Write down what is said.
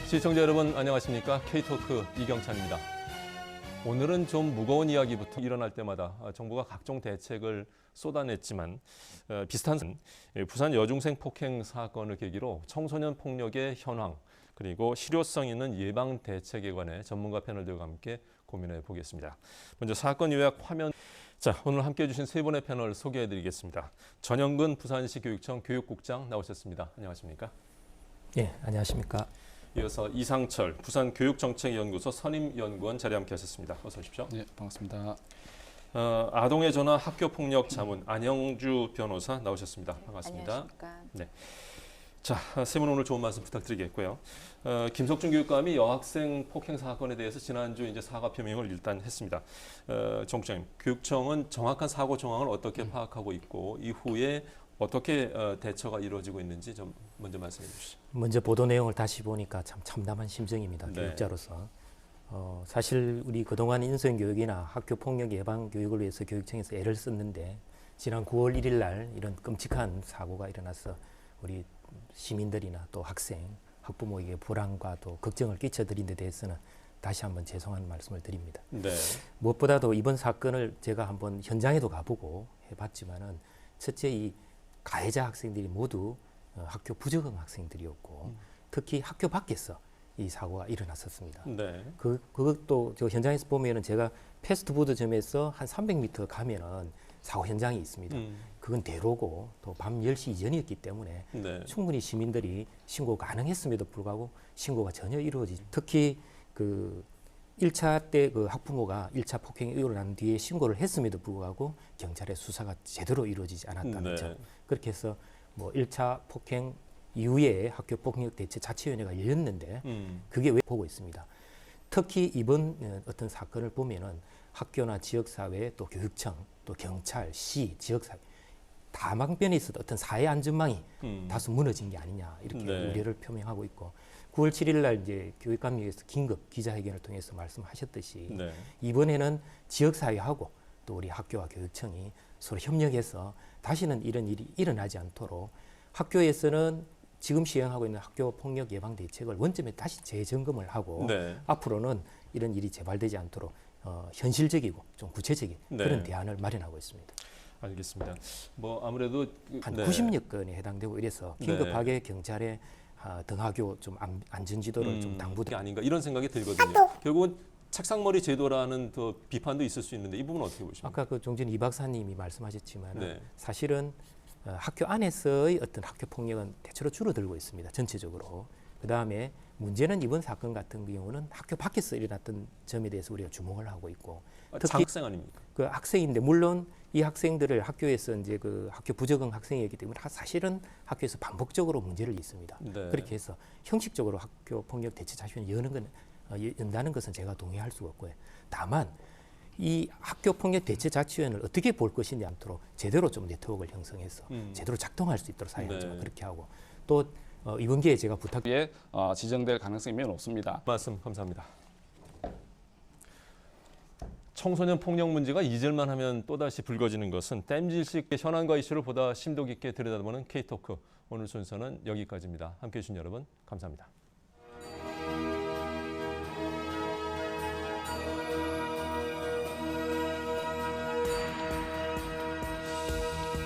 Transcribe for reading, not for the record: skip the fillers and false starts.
시청자 여러분 안녕하십니까? K토크 이경찬입니다. 오늘은 좀 무거운 이야기부터 일어날 때마다 정부가 각종 대책을 쏟아냈지만 비슷한 부산 여중생 폭행 사건을 계기로 청소년 폭력의 현황 그리고 실효성 있는 예방 대책에 관해 전문가 패널들과 함께 고민해 보겠습니다. 먼저 사건 요약 화면. 자, 오늘 함께해 주신 세 분의 패널 소개해 드리겠습니다. 전영근 부산시 교육청 교육국장 나오셨습니다. 안녕하십니까? 네, 안녕하십니까? 이어서 이상철 부산교육정책연구소 선임연구원 자리에 함께 하셨습니다. 어서 오십시오. 네, 반갑습니다. 아동의 전화 학교폭력 자문 안영주 변호사 나오셨습니다. 반갑습니다. 안녕하십니까? 네. 자, 세 분 오늘 좋은 말씀 부탁드리겠고요. 김석준 교육감이 여학생 폭행 사건에 대해서 지난주 이제 사과 표명을 일단 했습니다. 정 국장님, 교육청은 정확한 사고 정황을 어떻게 파악하고 있고 이후에 어떻게 대처가 이루어지고 있는지 좀 먼저 말씀해 주시죠. 먼저 보도 내용을 다시 보니까 참 참담한 심정입니다. 네. 교육자로서. 사실 우리 그동안 인성교육이나 학교 폭력 예방 교육을 위해서 교육청에서 애를 썼는데 지난 9월 1일 날 이런 끔찍한 사고가 일어나서 우리 시민들이나 또 학생, 학부모에게 불안과 또 걱정을 끼쳐드린 데 대해서는 다시 한번 죄송한 말씀을 드립니다. 네. 무엇보다도 이번 사건을 제가 한번 현장에도 가보고 해봤지만은 첫째 이 가해자 학생들이 모두 학교 부적응 학생들이었고 특히 학교 밖에서 이 사고가 일어났었습니다. 네. 그것도 저 현장에서 보면은 제가 패스트푸드점에서 한 300m 가면은 사고 현장이 있습니다. 그건 대로고 또 밤 10시 이전이었기 때문에 네. 충분히 시민들이 신고 가능했음에도 불구하고 신고가 전혀 이루어지지. 특히 그 1차 때 그 학부모가 1차 폭행이 일어난 뒤에 신고를 했음에도 불구하고 경찰의 수사가 제대로 이루어지지 않았다는 네. 점. 그렇게 해서 뭐 1차 폭행 이후에 학교 폭력 대체 자치위원회가 열렸는데 그게 왜 보고 있습니다. 특히 이번 어떤 사건을 보면은 학교나 지역사회 또 교육청 또 경찰, 시, 지역사회 다방면에 있어도 어떤 사회 안전망이 다소 무너진 게 아니냐 이렇게 네. 우려를 표명하고 있고 9월 7일 날 이제 교육감님께서 긴급 기자회견을 통해서 말씀하셨듯이 네. 이번에는 지역사회하고 또 우리 학교와 교육청이 서로 협력해서 다시는 이런 일이 일어나지 않도록 학교에서는 지금 시행하고 있는 학교 폭력 예방 대책을 원점에 다시 재점검을 하고 네. 앞으로는 이런 일이 재발되지 않도록 현실적이고 좀 구체적인 네. 그런 대안을 마련하고 있습니다. 알겠습니다. 뭐 아무래도 한 네. 90여 건에 해당되고 이래서 긴급하게 경찰에 등하교 좀 안전 지도를 좀 당부드. 아닌가 이런 생각이 들거든요. 결국은 착상머리 제도라는 더 비판도 있을 수 있는데 이 부분은 어떻게 보십니까? 아까 그 종진 이 박사님이 말씀하셨지만 네. 사실은 학교 안에서의 어떤 학교 폭력은 대체로 줄어들고 있습니다. 전체적으로. 그 다음에 문제는 이번 사건 같은 경우는 학교 밖에서 일어났던 점에 대해서 우리가 주목을 하고 있고 특히 장학생 아닙니까? 그 학생인데 물론 이 학생들을 학교에서 이제 그 학교 부적응 학생이었기 때문에 사실은 학교에서 반복적으로 문제를 있습니다. 네. 그렇게 해서 형식적으로 학교 폭력 대체 자치위원회 연다는 것은 제가 동의할 수가 없고요. 다만 이 학교 폭력 대체 자치위원회를 어떻게 볼 것이냐 않도록 제대로 좀 네트워크를 형성해서 제대로 작동할 수 있도록 사회안전을 네. 그렇게 하고 또 이번 기회에 제가 에 지정될 가능성이 매우 높습니다. 말씀 감사합니다. 청소년 폭력 문제가 잊을만 하면 또다시 불거지는 것은 땜질식 현안과 이슈를 보다 심도 깊게 들여다보는 K토크. 오늘 순서는 여기까지입니다. 함께해 주신 여러분 감사합니다.